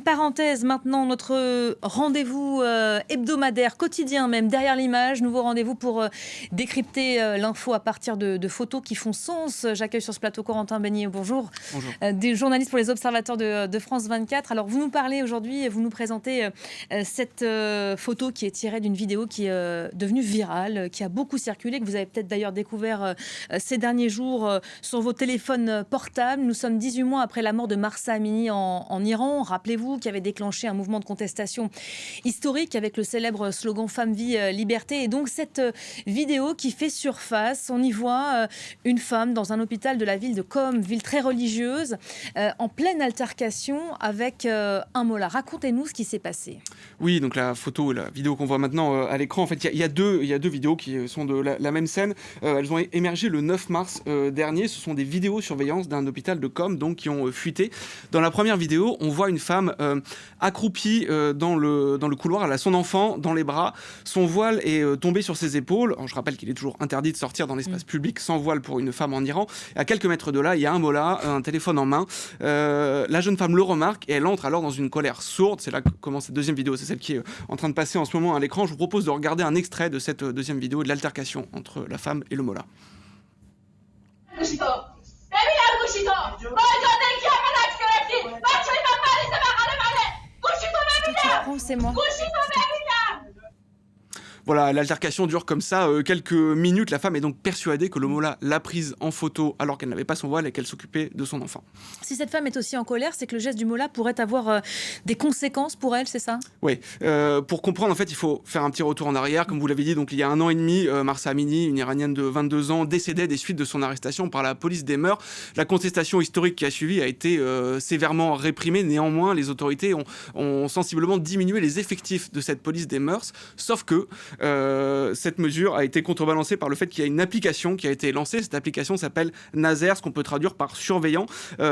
parenthèse maintenant, notre rendez-vous hebdomadaire, quotidien même, derrière l'image. Nouveau rendez-vous pour décrypter l'info à partir de photos qui font sens. J'accueille sur ce plateau Corentin Beignet, bonjour. Bonjour. Des journalistes pour les observateurs de France 24. Alors vous nous parlez aujourd'hui, vous nous présentez cette photo qui est tirée d'une vidéo qui est devenue virale, qui a beaucoup circulé, que vous avez peut-être d'ailleurs découvert ces derniers jours sur vos téléphones portables. Nous sommes 18 mois après la mort de Mahsa Amini en Iran. Rappelez-vous, qui avait déclenché un mouvement de contestation historique avec le célèbre slogan Femme, vie, liberté. Et donc cette vidéo qui fait surface, on y voit une femme dans un hôpital de la ville de Qom, ville très religieuse, en pleine altercation avec un mollah. Racontez-nous ce qui s'est passé. Oui, donc la vidéo qu'on voit maintenant à l'écran, en fait, il y a deux vidéos qui sont de la même scène. Elles ont émergé le 9 mars dernier. Ce sont des vidéosurveillance d'un hôpital de Qom, donc qui ont fuité. Dans la première vidéo, on voit une femme accroupie dans le couloir. Elle a son enfant dans les bras. Son voile est tombé sur ses épaules. Alors, je rappelle qu'il est toujours interdit de sortir dans l'espace public sans voile pour une femme en Iran. À quelques mètres de là, il y a un mollah, un téléphone en main. La jeune femme le remarque et elle entre alors dans une colère sourde. C'est là que commence cette deuxième vidéo. C'est celle qui est en train de passer en ce moment à l'écran. Je vous propose de regarder un extrait de cette deuxième vidéo de l'altercation entre la femme et le mollah. C'est moi. Voilà, l'altercation dure comme ça quelques minutes. La femme est donc persuadée que le mollah l'a prise en photo alors qu'elle n'avait pas son voile et qu'elle s'occupait de son enfant. Si cette femme est aussi en colère, c'est que le geste du mollah pourrait avoir des conséquences pour elle, c'est ça ? Oui. Pour comprendre, en fait, il faut faire un petit retour en arrière. Comme vous l'avez dit, donc, il y a 1 an et demi, Mahsa Amini, une Iranienne de 22 ans, décédait des suites de son arrestation par la police des mœurs. La contestation historique qui a suivi a été sévèrement réprimée. Néanmoins, les autorités ont sensiblement diminué les effectifs de cette police des mœurs. Sauf que cette mesure a été contrebalancée par le fait qu'il y a une application qui a été lancée. Cette application s'appelle Nazer, ce qu'on peut traduire par surveillant.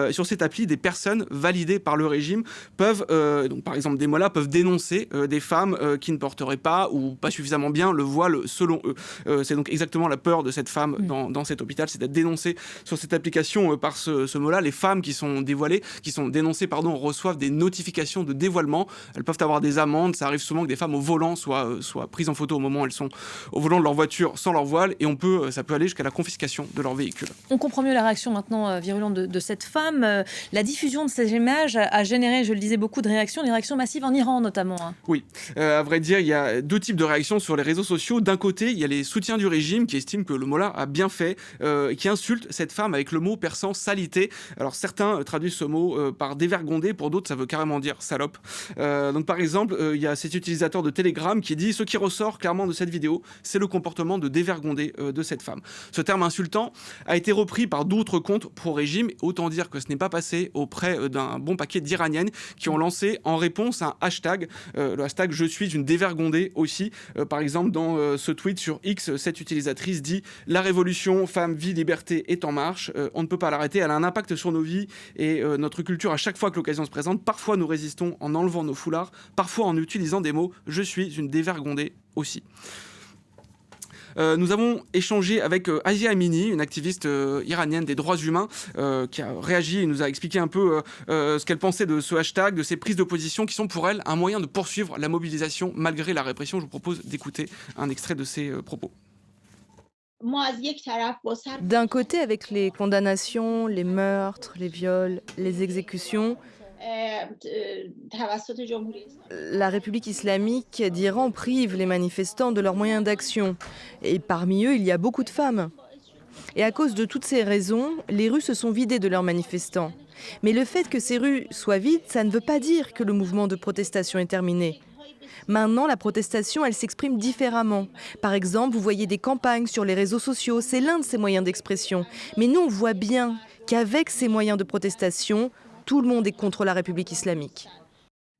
Sur cette appli, des personnes validées par le régime peuvent, donc par exemple des mollahs, peuvent dénoncer des femmes qui ne porteraient pas ou pas suffisamment bien le voile selon eux. C'est donc exactement la peur de cette femme dans cet hôpital, c'est d'être dénoncée sur cette application par ce mollah. Les femmes qui sont dénoncées, reçoivent des notifications de dévoilement. Elles peuvent avoir des amendes. Ça arrive souvent que des femmes au volant soient prises en photo au moment où elles sont au volant de leur voiture sans leur voile, et ça peut aller jusqu'à la confiscation de leur véhicule. On comprend mieux la réaction maintenant virulente de cette femme. La diffusion de ces images a généré, je le disais, beaucoup de réactions, des réactions massives en Iran notamment. Oui, à vrai dire, il y a deux types de réactions sur les réseaux sociaux. D'un côté, il y a les soutiens du régime qui estiment que le mollah a bien fait, qui insultent cette femme avec le mot persan salité. Alors certains traduisent ce mot par dévergondé, pour d'autres ça veut carrément dire salope. Donc par exemple, il y a cet utilisateur de Telegram qui dit: ce qui ressort clairement de cette vidéo, c'est le comportement de dévergondé de cette femme. Ce terme insultant a été repris par d'autres comptes pro-régime. Autant dire que ce n'est pas passé auprès d'un bon paquet d'Iraniennes qui ont lancé en réponse un hashtag, le hashtag je suis une dévergondée aussi. Par exemple, dans ce tweet sur X, cette utilisatrice dit: la révolution, femme, vie, liberté est en marche. On ne peut pas l'arrêter. Elle a un impact sur nos vies et notre culture à chaque fois que l'occasion se présente. Parfois nous résistons en enlevant nos foulards, parfois en utilisant des mots. Je suis une dévergondée aussi. Nous avons échangé avec Asia Amini, une activiste iranienne des droits humains, qui a réagi et nous a expliqué un peu ce qu'elle pensait de ce hashtag, de ces prises de position qui sont pour elle un moyen de poursuivre la mobilisation malgré la répression. Je vous propose d'écouter un extrait de ses propos. D'un côté, avec les condamnations, les meurtres, les viols, les exécutions, la République islamique d'Iran prive les manifestants de leurs moyens d'action. Et parmi eux, il y a beaucoup de femmes. Et à cause de toutes ces raisons, les rues se sont vidées de leurs manifestants. Mais le fait que ces rues soient vides, ça ne veut pas dire que le mouvement de protestation est terminé. Maintenant, la protestation, elle s'exprime différemment. Par exemple, vous voyez des campagnes sur les réseaux sociaux, c'est l'un de ces moyens d'expression. Mais nous, on voit bien qu'avec ces moyens de protestation, tout le monde est contre la République islamique.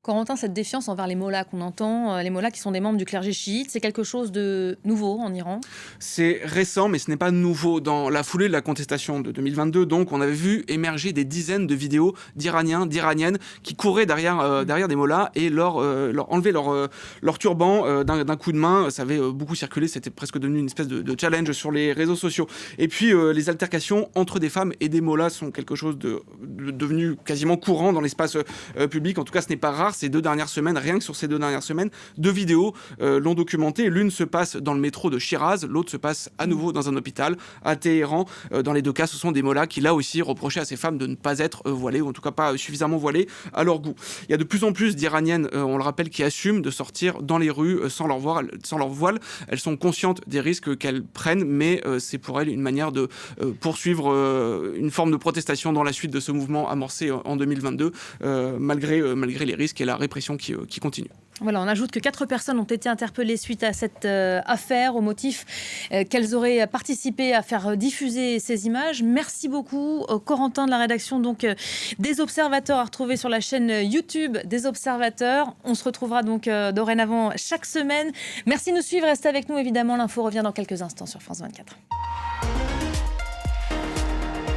Corentin, cette défiance envers les mollahs qu'on entend, les mollahs qui sont des membres du clergé chiite, c'est quelque chose de nouveau en Iran? C'est récent, mais ce n'est pas nouveau. Dans la foulée de la contestation de 2022, donc, on avait vu émerger des dizaines de vidéos d'Iraniens, d'Iraniennes qui couraient derrière des mollahs et leur enlevaient leur turban d'un coup de main. Ça avait beaucoup circulé, c'était presque devenu une espèce de challenge sur les réseaux sociaux. Et puis, les altercations entre des femmes et des mollahs sont quelque chose de devenu quasiment courant dans l'espace public. En tout cas, ce n'est pas rare. Ces 2 dernières semaines, rien que sur ces 2 dernières semaines, 2 vidéos l'ont documenté. L'une se passe dans le métro de Shiraz, l'autre se passe à nouveau dans un hôpital à Téhéran. Dans les 2 cas, ce sont des mollahs qui, là aussi, reprochaient à ces femmes de ne pas être voilées, ou en tout cas pas suffisamment voilées à leur goût. Il y a de plus en plus d'Iraniennes, on le rappelle, qui assument de sortir dans les rues sans leur voile. Elles sont conscientes des risques qu'elles prennent, mais c'est pour elles une manière de poursuivre une forme de protestation dans la suite de ce mouvement amorcé en 2022, malgré les risques et la répression qui continue. Voilà, on ajoute que 4 personnes ont été interpellées suite à cette affaire, au motif qu'elles auraient participé à faire diffuser ces images. Merci beaucoup, Corentin de la rédaction donc des Observateurs, à retrouver sur la chaîne YouTube des Observateurs. On se retrouvera donc dorénavant chaque semaine. Merci de nous suivre, restez avec nous évidemment. L'info revient dans quelques instants sur France 24.